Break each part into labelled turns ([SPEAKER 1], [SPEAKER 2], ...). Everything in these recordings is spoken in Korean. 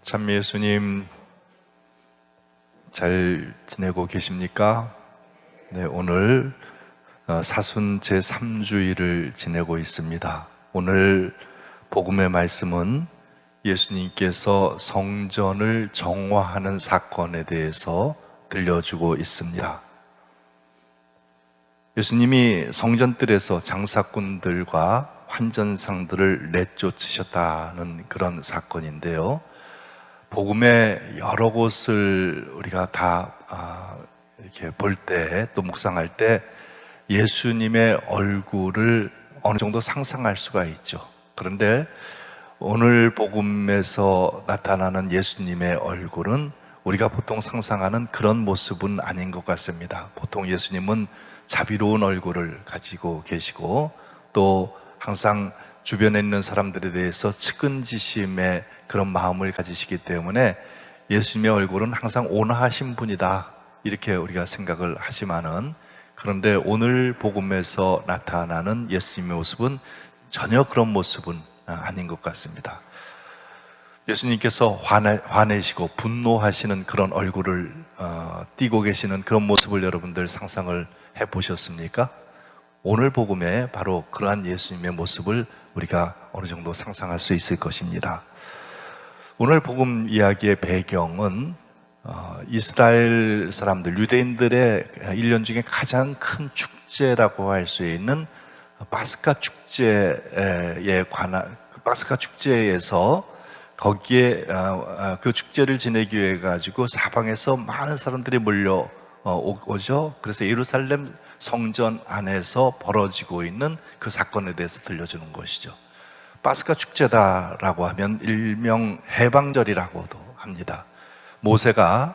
[SPEAKER 1] 참 예수님 잘 지내고 계십니까? 네, 오늘 사순 제3주일을 지내고 있습니다. 오늘 복음의 말씀은 예수님께서 성전을 정화하는 사건에 대해서 들려주고 있습니다. 예수님이 성전뜰에서 장사꾼들과 환전상들을 내쫓으셨다는 그런 사건인데요. 복음의 여러 곳을 우리가 다 이렇게 볼 때, 또 묵상할 때 예수님의 얼굴을 어느 정도 상상할 수가 있죠. 그런데 오늘 복음에서 나타나는 예수님의 얼굴은 우리가 보통 상상하는 그런 모습은 아닌 것 같습니다. 보통 예수님은 자비로운 얼굴을 가지고 계시고, 또 항상 주변에 있는 사람들에 대해서 측은지심의 그런 마음을 가지시기 때문에 예수님의 얼굴은 항상 온화하신 분이다, 이렇게 우리가 생각을 하지만은, 그런데 오늘 복음에서 나타나는 예수님의 모습은 전혀 그런 모습은 아닌 것 같습니다. 예수님께서 화내시고 분노하시는 그런 얼굴을 띠고 계시는 그런 모습을 여러분들 상상을 해보셨습니까? 오늘 복음에 바로 그러한 예수님의 모습을 우리가 어느 정도 상상할 수 있을 것입니다. 오늘 복음 이야기의 배경은 이스라엘 사람들, 유대인들의 1년 중에 가장 큰 축제라고 할 수 있는 파스카 축제에서 거기에 그 축제를 지내기 위해 가지고 사방에서 많은 사람들이 몰려오죠. 그래서 예루살렘 성전 안에서 벌어지고 있는 그 사건에 대해서 들려주는 것이죠. 파스카 축제다라고 하면 일명 해방절이라고도 합니다. 모세가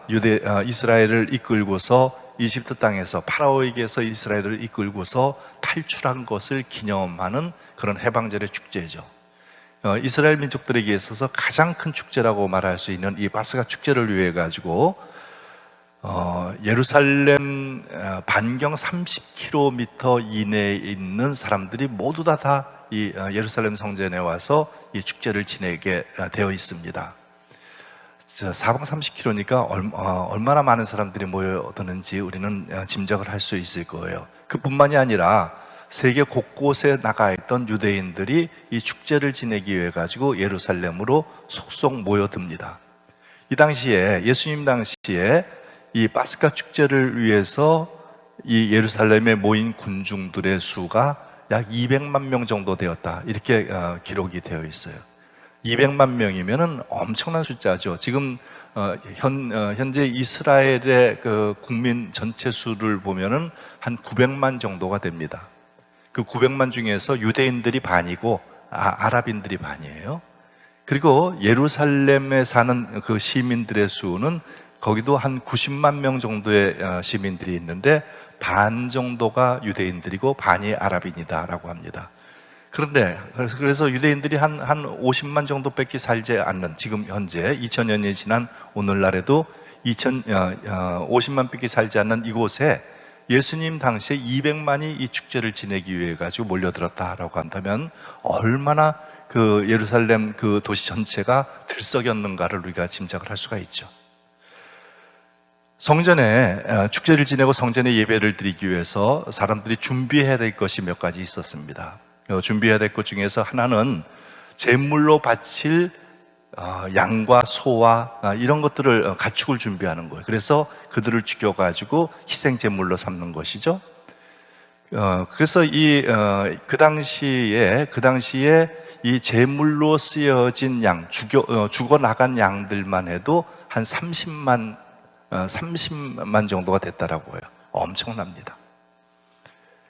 [SPEAKER 1] 이스라엘을 이끌고서 이집트 땅에서 파라오에게서 이스라엘을 이끌고서 탈출한 것을 기념하는 그런 해방절의 축제죠. 이스라엘 민족들에게 있어서 가장 큰 축제라고 말할 수 있는 이 파스카 축제를 위해 가지고 예루살렘 반경 30km 이내에 있는 사람들이 모두 다 이 예루살렘 성전에 와서 이 축제를 지내게 되어 있습니다. 사방 30km니까 얼마나 많은 사람들이 모여드는지 우리는 짐작을 할 수 있을 거예요. 그뿐만이 아니라 세계 곳곳에 나가 있던 유대인들이 이 축제를 지내기 위해 가지고 예루살렘으로 속속 모여듭니다. 이 당시에, 예수님 당시에 이 파스카 축제를 위해서 이 예루살렘에 모인 군중들의 수가 약 200만 명 정도 되었다, 이렇게 기록이 되어 있어요. 200만 명이면은 엄청난 숫자죠. 지금 현재 이스라엘의 그 국민 전체 수를 보면은 한 900만 정도가 됩니다. 그 900만 중에서 유대인들이 반이고 아랍인들이 반이에요. 그리고 예루살렘에 사는 그 시민들의 수는 거기도 한 90만 명 정도의 시민들이 있는데 반 정도가 유대인들이고 반이 아랍인이다라고 합니다. 그런데 그래서 유대인들이 한 50만 정도밖에 살지 않는, 지금 현재 2000년이 지난 오늘날에도 50만밖에 살지 않는 이곳에 예수님 당시에 200만이 이 축제를 지내기 위해 가지고 몰려들었다라고 한다면 얼마나 그 예루살렘 그 도시 전체가 들썩였는가를 우리가 짐작을 할 수가 있죠. 성전에 축제를 지내고 성전에 예배를 드리기 위해서 사람들이 준비해야 될 것이 몇 가지 있었습니다. 준비해야 될 것 중에서 하나는 제물로 바칠 양과 소와 이런 것들을, 가축을 준비하는 거예요. 그래서 그들을 죽여가지고 희생 제물로 삼는 것이죠. 그래서 그 당시에 이 제물로 쓰여진 양, 죽어 나간 양들만 해도 한 30만 정도가 됐다라고 해요. 엄청납니다.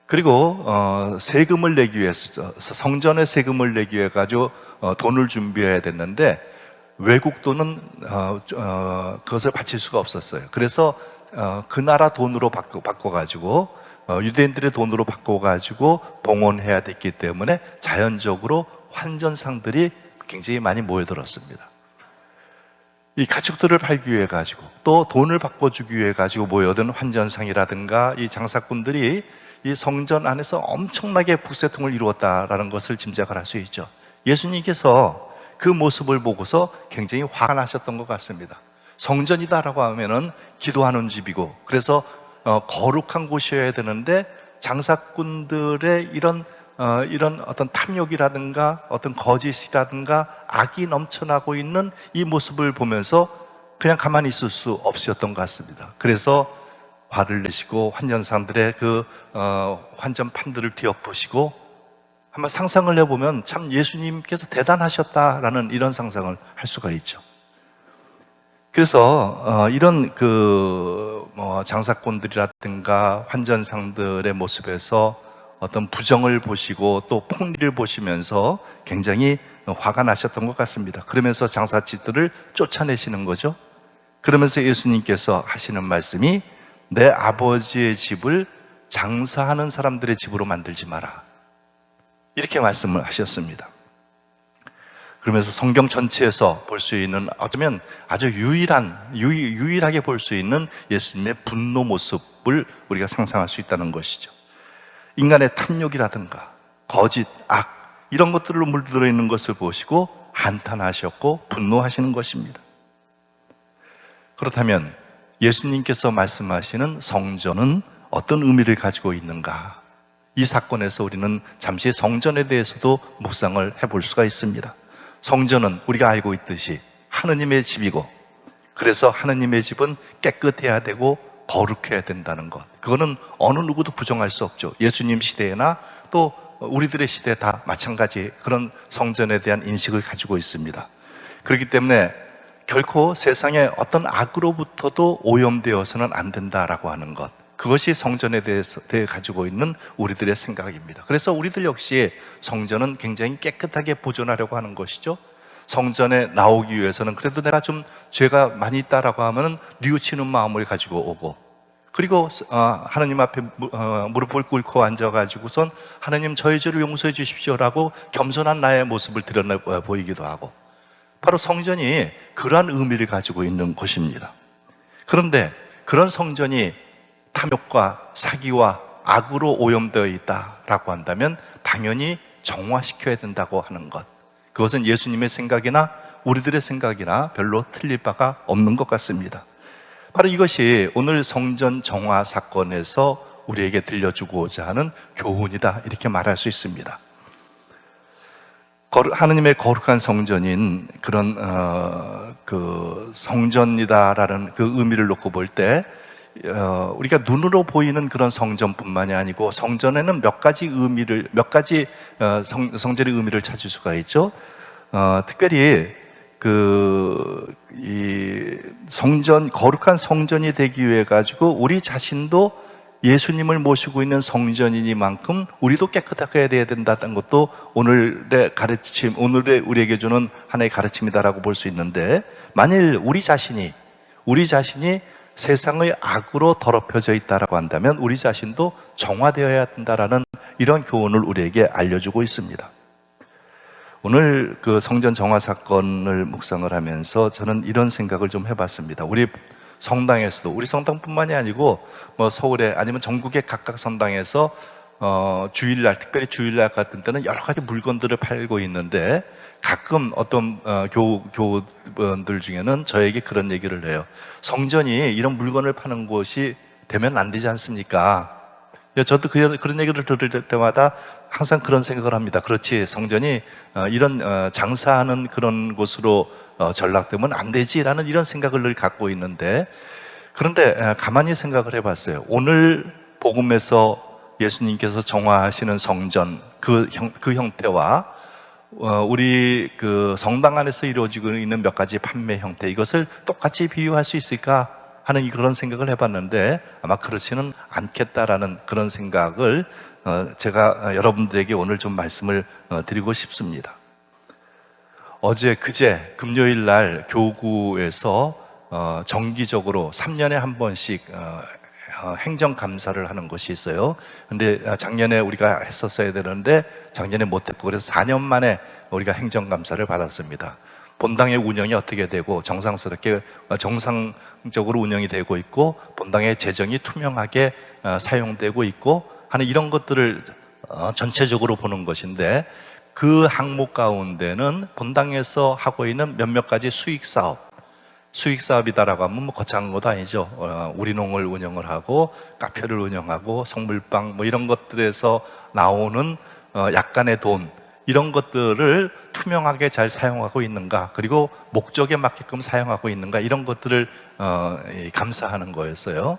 [SPEAKER 1] 그리고 세금을 내기 위해서, 성전에 세금을 내기 위해 가지고 돈을 준비해야 됐는데 외국 돈은 그것을 바칠 수가 없었어요. 그래서 그 나라 돈으로 바꿔가지고 유대인들의 돈으로 바꿔가지고 봉헌해야 됐기 때문에 자연적으로 환전상들이 굉장히 많이 모여들었습니다. 이 가축들을 팔기 위해 가지고, 또 돈을 바꿔주기 위해 가지고 모여든 환전상이라든가 이 장사꾼들이 이 성전 안에서 엄청나게 북새통을 이루었다라는 것을 짐작을 할 수 있죠. 예수님께서 그 모습을 보고서 굉장히 화가 나셨던 것 같습니다. 성전이다라고 하면은 기도하는 집이고, 그래서 거룩한 곳이어야 되는데 장사꾼들의 이런 어떤 탐욕이라든가 어떤 거짓이라든가 악이 넘쳐나고 있는 이 모습을 보면서 그냥 가만히 있을 수 없으셨던 것 같습니다. 그래서 화를 내시고 환전상들의 그 환전판들을 뒤엎으시고, 한번 상상을 해보면 참 예수님께서 대단하셨다라는 이런 상상을 할 수가 있죠. 그래서 이런 장사꾼들이라든가 환전상들의 모습에서 어떤 부정을 보시고 또 폭리를 보시면서 굉장히 화가 나셨던 것 같습니다. 그러면서 장사치들을 쫓아내시는 거죠. 그러면서 예수님께서 하시는 말씀이, 내 아버지의 집을 장사하는 사람들의 집으로 만들지 마라, 이렇게 말씀을 하셨습니다. 그러면서 성경 전체에서 볼 수 있는, 어쩌면 아주 유일하게 볼 수 있는 예수님의 분노 모습을 우리가 상상할 수 있다는 것이죠. 인간의 탐욕이라든가 거짓, 악, 이런 것들로 물들어 있는 것을 보시고 한탄하셨고 분노하시는 것입니다. 그렇다면 예수님께서 말씀하시는 성전은 어떤 의미를 가지고 있는가? 이 사건에서 우리는 잠시 성전에 대해서도 묵상을 해볼 수가 있습니다. 성전은 우리가 알고 있듯이 하느님의 집이고, 그래서 하느님의 집은 깨끗해야 되고 거룩해야 된다는 것, 그거는 어느 누구도 부정할 수 없죠. 예수님 시대나 또 우리들의 시대 다 마찬가지 그런 성전에 대한 인식을 가지고 있습니다. 그렇기 때문에 결코 세상의 어떤 악으로부터도 오염되어서는 안 된다라고 하는 것, 그것이 성전에 대해서 가지고 있는 우리들의 생각입니다. 그래서 우리들 역시 성전은 굉장히 깨끗하게 보존하려고 하는 것이죠. 성전에 나오기 위해서는 그래도 내가 좀 죄가 많이 있다라고 하면 뉘우치는 마음을 가지고 오고, 그리고 하나님 앞에 무릎을 꿇고 앉아가지고선 하나님 저의 죄를 용서해 주십시오라고 겸손한 나의 모습을 드러내 보이기도 하고, 바로 성전이 그러한 의미를 가지고 있는 곳입니다. 그런데 그런 성전이 탐욕과 사기와 악으로 오염되어 있다라고 한다면 당연히 정화시켜야 된다고 하는 것, 그것은 예수님의 생각이나 우리들의 생각이나 별로 틀릴 바가 없는 것 같습니다. 바로 이것이 오늘 성전 정화 사건에서 우리에게 들려주고자 하는 교훈이다, 이렇게 말할 수 있습니다. 하느님의 거룩한 성전인 그런 성전이다라는 그 의미를 놓고 볼 때, 우리가 눈으로 보이는 그런 성전뿐만이 아니고 성전에는 몇 가지 성전의 의미를 찾을 수가 있죠. 특별히 이 거룩한 성전이 되기 위해 가지고 우리 자신도 예수님을 모시고 있는 성전이니만큼 우리도 깨끗하게 해야 된다는 것도 오늘의 우리에게 주는 하나의 가르침이다라고 볼 수 있는데, 만일 우리 자신이 세상의 악으로 더럽혀져 있다라고 한다면 우리 자신도 정화되어야 된다라는 이런 교훈을 우리에게 알려주고 있습니다. 오늘 그 성전 정화 사건을 묵상을 하면서 저는 이런 생각을 좀 해봤습니다. 우리 성당에서도, 우리 성당뿐만이 아니고 서울에 아니면 전국의 각각 성당에서 주일날, 특별히 주일날 같은 때는 여러 가지 물건들을 팔고 있는데, 가끔 어떤 교우분들 중에는 저에게 그런 얘기를 해요. 성전이 이런 물건을 파는 곳이 되면 안 되지 않습니까? 저도 그런 얘기를 들을 때마다 항상 그런 생각을 합니다. 그렇지, 성전이 이런 장사하는 그런 곳으로 전락되면 안 되지라는 이런 생각을 늘 갖고 있는데, 그런데 가만히 생각을 해봤어요. 오늘 복음에서 예수님께서 정화하시는 성전 그 형태와 우리 그 성당 안에서 이루어지고 있는 몇 가지 판매 형태, 이것을 똑같이 비유할 수 있을까 하는 그런 생각을 해봤는데, 아마 그렇지는 않겠다라는 그런 생각을 제가 여러분들에게 오늘 좀 말씀을 드리고 싶습니다. 그제 금요일 날 교구에서 정기적으로 3년에 한 번씩 행정감사를 하는 것이 있어요. 근데 작년에 우리가 했었어야 되는데 작년에 못했고, 그래서 4년 만에 우리가 행정감사를 받았습니다. 본당의 운영이 어떻게 되고 정상적으로 운영이 되고 있고, 본당의 재정이 투명하게 사용되고 있고 하는 이런 것들을 전체적으로 보는 것인데, 그 항목 가운데는 본당에서 하고 있는 몇몇 가지 수익 사업이다라고 하면 뭐 거창한 것도 아니죠. 우리농을 운영을 하고 카페를 운영하고 성물빵 뭐 이런 것들에서 나오는 약간의 돈, 이런 것들을 투명하게 잘 사용하고 있는가, 그리고 목적에 맞게끔 사용하고 있는가, 이런 것들을 감사하는 거였어요.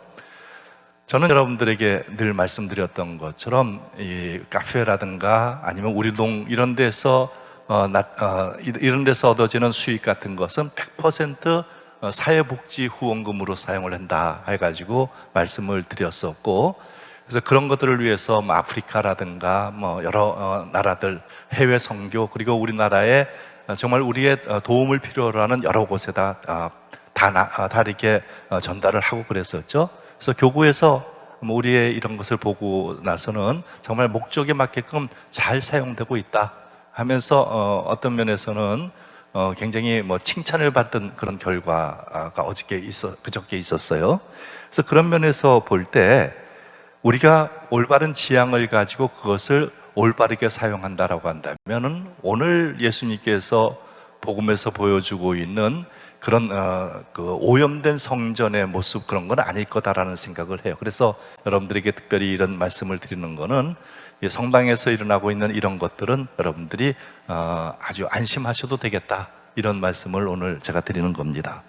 [SPEAKER 1] 저는 여러분들에게 늘 말씀드렸던 것처럼 이 카페라든가 아니면 우리동 이런 데서 이런 데서 얻어지는 수익 같은 것은 100% 사회복지 후원금으로 사용을 한다 해가지고 말씀을 드렸었고, 그래서 그런 것들을 위해서 뭐 아프리카라든가 뭐 여러 나라들 해외 선교, 그리고 우리나라에 정말 우리의 도움을 필요로 하는 여러 곳에다 다 이렇게 전달을 하고 그랬었죠. 그래서 교구에서 뭐 우리의 이런 것을 보고 나서는 정말 목적에 맞게끔 잘 사용되고 있다 하면서 어떤 면에서는 굉장히 뭐 칭찬을 받던 그런 결과가 그저께 있었어요. 그래서 그런 면에서 볼 때 우리가 올바른 지향을 가지고 그것을 올바르게 사용한다라고 한다면은 오늘 예수님께서 복음에서 보여주고 있는 그런 그 오염된 성전의 모습, 그런 건 아닐 거다라는 생각을 해요. 그래서 여러분들에게 특별히 이런 말씀을 드리는 거는, 성당에서 일어나고 있는 이런 것들은 여러분들이 아주 안심하셔도 되겠다, 이런 말씀을 오늘 제가 드리는 겁니다.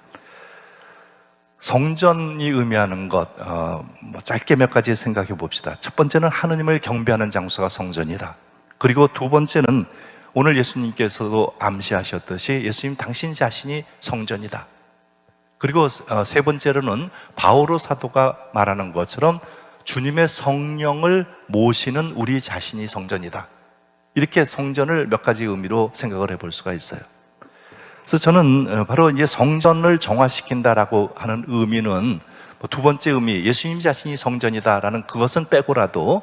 [SPEAKER 1] 성전이 의미하는 것, 뭐 짧게 몇 가지 생각해 봅시다. 첫 번째는 하느님을 경배하는 장소가 성전이다. 그리고 두 번째는 오늘 예수님께서도 암시하셨듯이 예수님 당신 자신이 성전이다. 그리고 세 번째로는 바오로 사도가 말하는 것처럼 주님의 성령을 모시는 우리 자신이 성전이다. 이렇게 성전을 몇 가지 의미로 생각을 해볼 수가 있어요. 그래서 저는 바로 이제 성전을 정화시킨다라고 하는 의미는 두 번째 의미, 예수님 자신이 성전이다라는 그것은 빼고라도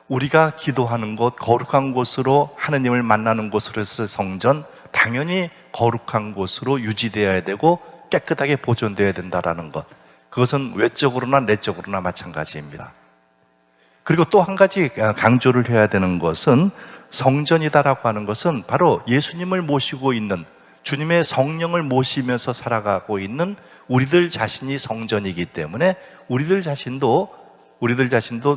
[SPEAKER 1] 우리가 기도하는 곳, 거룩한 곳으로 하느님을 만나는 곳으로서 성전, 당연히 거룩한 곳으로 유지되어야 되고 깨끗하게 보존되어야 된다라는 것, 그것은 외적으로나 내적으로나 마찬가지입니다. 그리고 또 한 가지 강조를 해야 되는 것은, 성전이다라고 하는 것은 바로 예수님을 모시고 있는, 주님의 성령을 모시면서 살아가고 있는 우리들 자신이 성전이기 때문에 우리들 자신도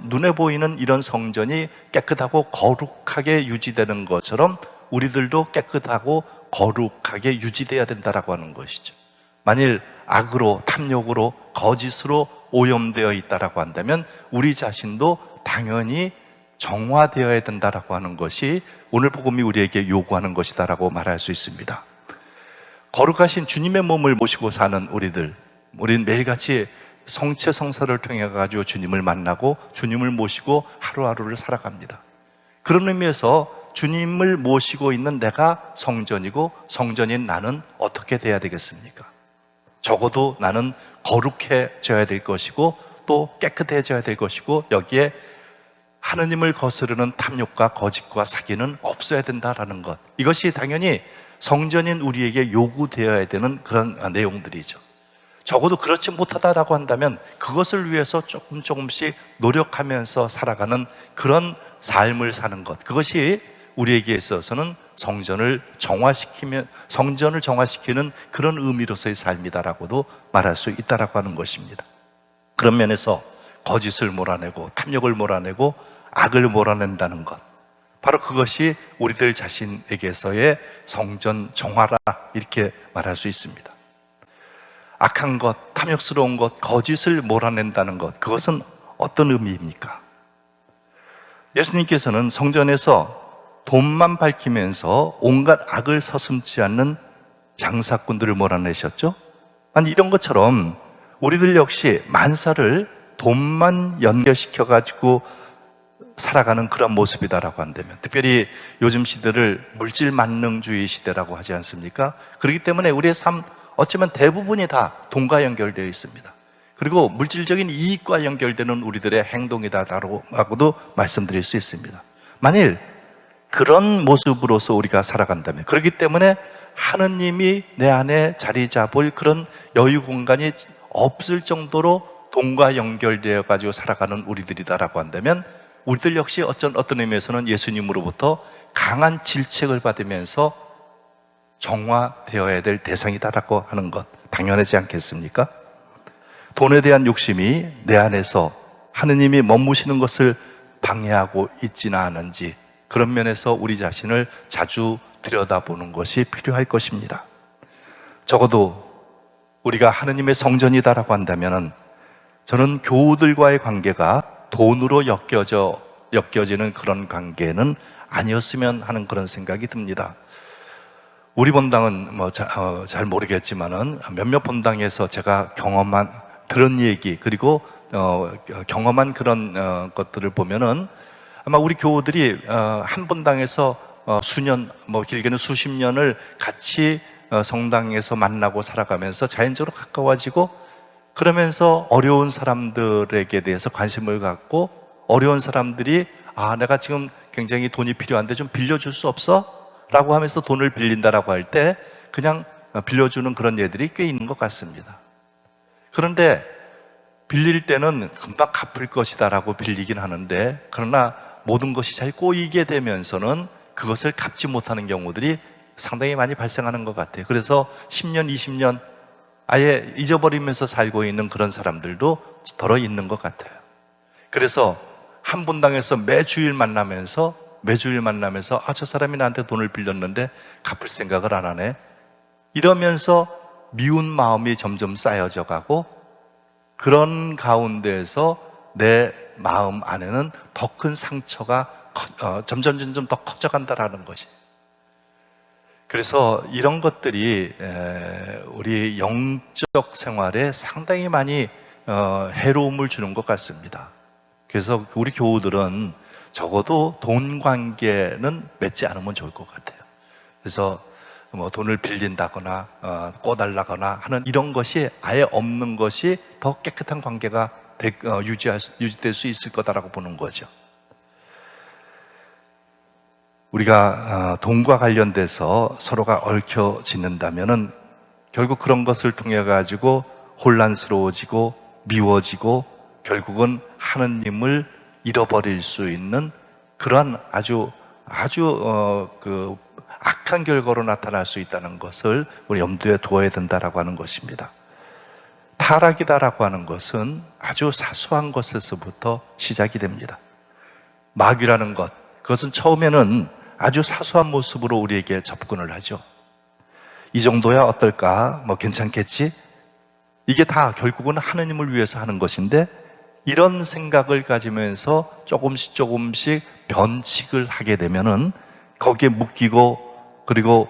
[SPEAKER 1] 눈에 보이는 이런 성전이 깨끗하고 거룩하게 유지되는 것처럼 우리들도 깨끗하고 거룩하게 유지되어야 된다라고 하는 것이죠. 만일 악으로, 탐욕으로, 거짓으로 오염되어 있다라고 한다면 우리 자신도 당연히 정화되어야 된다라고 하는 것이 오늘 복음이 우리에게 요구하는 것이다라고 말할 수 있습니다. 거룩하신 주님의 몸을 모시고 사는 우리는 매일같이 성체 성사를 통해 가지고 주님을 만나고 주님을 모시고 하루하루를 살아갑니다. 그런 의미에서 주님을 모시고 있는 내가 성전이고, 성전인 나는 어떻게 돼야 되겠습니까? 적어도 나는 거룩해져야 될 것이고 또 깨끗해져야 될 것이고, 여기에 하느님을 거스르는 탐욕과 거짓과 사기는 없어야 된다라는 것, 이것이 당연히 성전인 우리에게 요구되어야 되는 그런 내용들이죠. 적어도 그렇지 못하다라고 한다면 그것을 위해서 조금씩 노력하면서 살아가는 그런 삶을 사는 것, 그것이 우리에게 있어서는 성전을 정화시키는 그런 의미로서의 삶이다라고도 말할 수 있다라고 하는 것입니다. 그런 면에서 거짓을 몰아내고 탐욕을 몰아내고 악을 몰아낸다는 것, 바로 그것이 우리들 자신에게서의 성전 정화라, 이렇게 말할 수 있습니다. 악한 것, 탐욕스러운 것, 거짓을 몰아낸다는 것, 그것은 어떤 의미입니까? 예수님께서는 성전에서 돈만 밝히면서 온갖 악을 서슴지 않는 장사꾼들을 몰아내셨죠? 아니, 이런 것처럼 우리들 역시 만사를 돈만 연결시켜가지고 살아가는 그런 모습이다라고 한다면, 특별히 요즘 시대를 물질 만능주의 시대라고 하지 않습니까? 그렇기 때문에 우리의 삶 어쩌면 대부분이 다 돈과 연결되어 있습니다. 그리고 물질적인 이익과 연결되는 우리들의 행동이다라고도 말씀드릴 수 있습니다. 만일 그런 모습으로서 우리가 살아간다면, 그렇기 때문에 하느님이 내 안에 자리 잡을 그런 여유 공간이 없을 정도로 돈과 연결되어 가지고 살아가는 우리들이다라고 한다면, 우리들 역시 어떤 의미에서는 예수님으로부터 강한 질책을 받으면서 정화되어야 될 대상이다라고 하는 것, 당연하지 않겠습니까? 돈에 대한 욕심이 내 안에서 하느님이 머무시는 것을 방해하고 있지는 않은지, 그런 면에서 우리 자신을 자주 들여다보는 것이 필요할 것입니다. 적어도 우리가 하느님의 성전이다라고 한다면 저는 교우들과의 관계가 돈으로 엮여지는 그런 관계는 아니었으면 하는 그런 생각이 듭니다. 우리 본당은 잘 모르겠지만은 몇몇 본당에서 제가 들은 얘기, 그리고 경험한 그런 것들을 보면은 아마 우리 교우들이 한 본당에서 수년, 길게는 수십 년을 같이 성당에서 만나고 살아가면서 자연적으로 가까워지고, 그러면서 어려운 사람들에게 대해서 관심을 갖고, 어려운 사람들이 내가 지금 굉장히 돈이 필요한데 좀 빌려줄 수 없어? 라고 하면서 돈을 빌린다라고 할 때 그냥 빌려주는 그런 예들이 꽤 있는 것 같습니다. 그런데 빌릴 때는 금방 갚을 것이다 라고 빌리긴 하는데, 그러나 모든 것이 잘 꼬이게 되면서는 그것을 갚지 못하는 경우들이 상당히 많이 발생하는 것 같아요. 그래서 10년, 20년 아예 잊어버리면서 살고 있는 그런 사람들도 더러 있는 것 같아요. 그래서 한 분당에서 매주일 만나면서 저 사람이 나한테 돈을 빌렸는데 갚을 생각을 안 하네, 이러면서 미운 마음이 점점 쌓여져 가고, 그런 가운데에서 내 마음 안에는 더 큰 상처가 점점 더 커져간다라는 것이. 그래서 이런 것들이 우리 영적 생활에 상당히 많이 해로움을 주는 것 같습니다. 그래서 우리 교우들은 적어도 돈 관계는 맺지 않으면 좋을 것 같아요. 그래서 돈을 빌린다거나 꿔달라거나 하는 이런 것이 아예 없는 것이 더 깨끗한 관계가 유지될 수 있을 거다라고 보는 거죠. 우리가 돈과 관련돼서 서로가 얽혀지는다면은 결국 그런 것을 통해 가지고 혼란스러워지고 미워지고 결국은 하느님을 잃어버릴 수 있는 그러한 아주 악한 결과로 나타날 수 있다는 것을 우리 염두에 두어야 된다라고 하는 것입니다. 타락이다라고 하는 것은 아주 사소한 것에서부터 시작이 됩니다. 마귀라는 것, 그것은 처음에는 아주 사소한 모습으로 우리에게 접근을 하죠. 이 정도야 어떨까? 괜찮겠지? 이게 다 결국은 하느님을 위해서 하는 것인데, 이런 생각을 가지면서 조금씩 변칙을 하게 되면은 거기에 묶이고, 그리고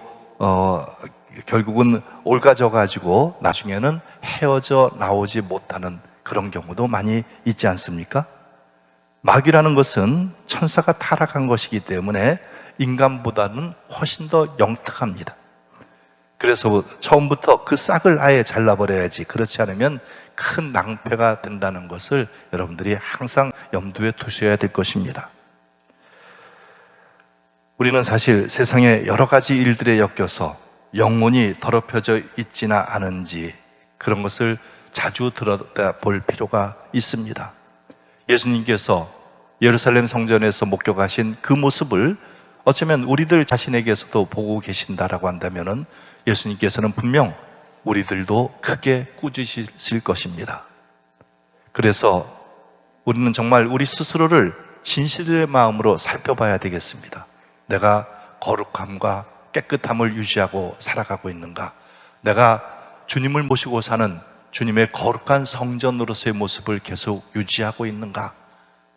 [SPEAKER 1] 결국은 옳아져 가지고 나중에는 헤어져 나오지 못하는 그런 경우도 많이 있지 않습니까? 마귀라는 것은 천사가 타락한 것이기 때문에 인간보다는 훨씬 더 영특합니다. 그래서 처음부터 그 싹을 아예 잘라버려야지, 그렇지 않으면 큰 낭패가 된다는 것을 여러분들이 항상 염두에 두셔야 될 것입니다. 우리는 사실 세상의 여러 가지 일들에 엮여서 영혼이 더럽혀져 있지는 않은지 그런 것을 자주 들여다볼 필요가 있습니다. 예수님께서 예루살렘 성전에서 목격하신 그 모습을 어쩌면 우리들 자신에게서도 보고 계신다라고 한다면은 예수님께서는 분명 우리들도 크게 꾸짖으실 것입니다. 그래서 우리는 정말 우리 스스로를 진실의 마음으로 살펴봐야 되겠습니다. 내가 거룩함과 깨끗함을 유지하고 살아가고 있는가? 내가 주님을 모시고 사는 주님의 거룩한 성전으로서의 모습을 계속 유지하고 있는가?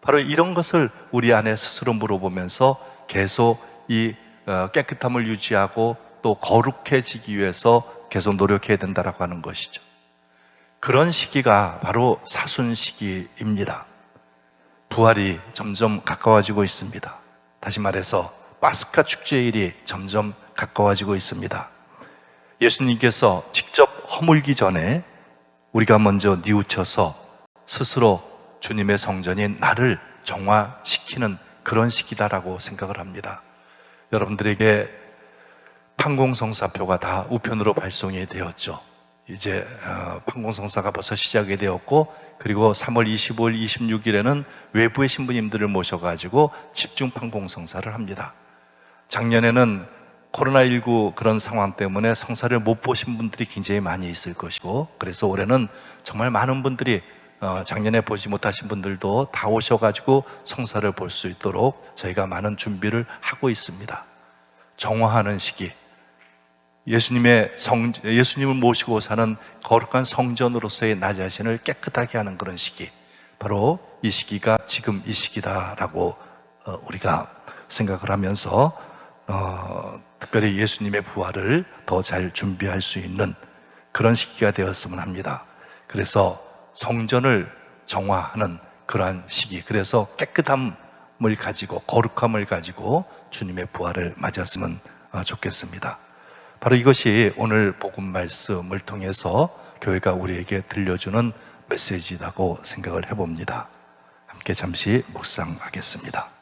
[SPEAKER 1] 바로 이런 것을 우리 안에 스스로 물어보면서 계속 이 깨끗함을 유지하고 또 거룩해지기 위해서 계속 노력해야 된다라고 하는 것이죠. 그런 시기가 바로 사순 시기입니다. 부활이 점점 가까워지고 있습니다. 다시 말해서 파스카 축제일이 점점 가까워지고 있습니다. 예수님께서 직접 허물기 전에 우리가 먼저 뉘우쳐서 스스로 주님의 성전인 나를 정화시키는 그런 시기다라고 생각을 합니다. 여러분들에게 판공성사표가 다 우편으로 발송이 되었죠. 이제 판공성사가 벌써 시작이 되었고, 그리고 3월 25일, 26일에는 외부의 신부님들을 모셔가지고 집중 판공성사를 합니다. 작년에는 코로나19 그런 상황 때문에 성사를 못 보신 분들이 굉장히 많이 있을 것이고, 그래서 올해는 정말 많은 분들이 작년에 보지 못하신 분들도 다 오셔가지고 성사를 볼 수 있도록 저희가 많은 준비를 하고 있습니다. 정화하는 시기, 예수님을 모시고 사는 거룩한 성전으로서의 나 자신을 깨끗하게 하는 그런 시기, 바로 이 시기가 지금 이 시기다라고 우리가 생각을 하면서 특별히 예수님의 부활을 더 잘 준비할 수 있는 그런 시기가 되었으면 합니다. 그래서 성전을 정화하는 그러한 시기, 그래서 깨끗함을 가지고 거룩함을 가지고 주님의 부활을 맞았으면 좋겠습니다. 바로 이것이 오늘 복음 말씀을 통해서 교회가 우리에게 들려주는 메시지라고 생각을 해봅니다. 함께 잠시 묵상하겠습니다.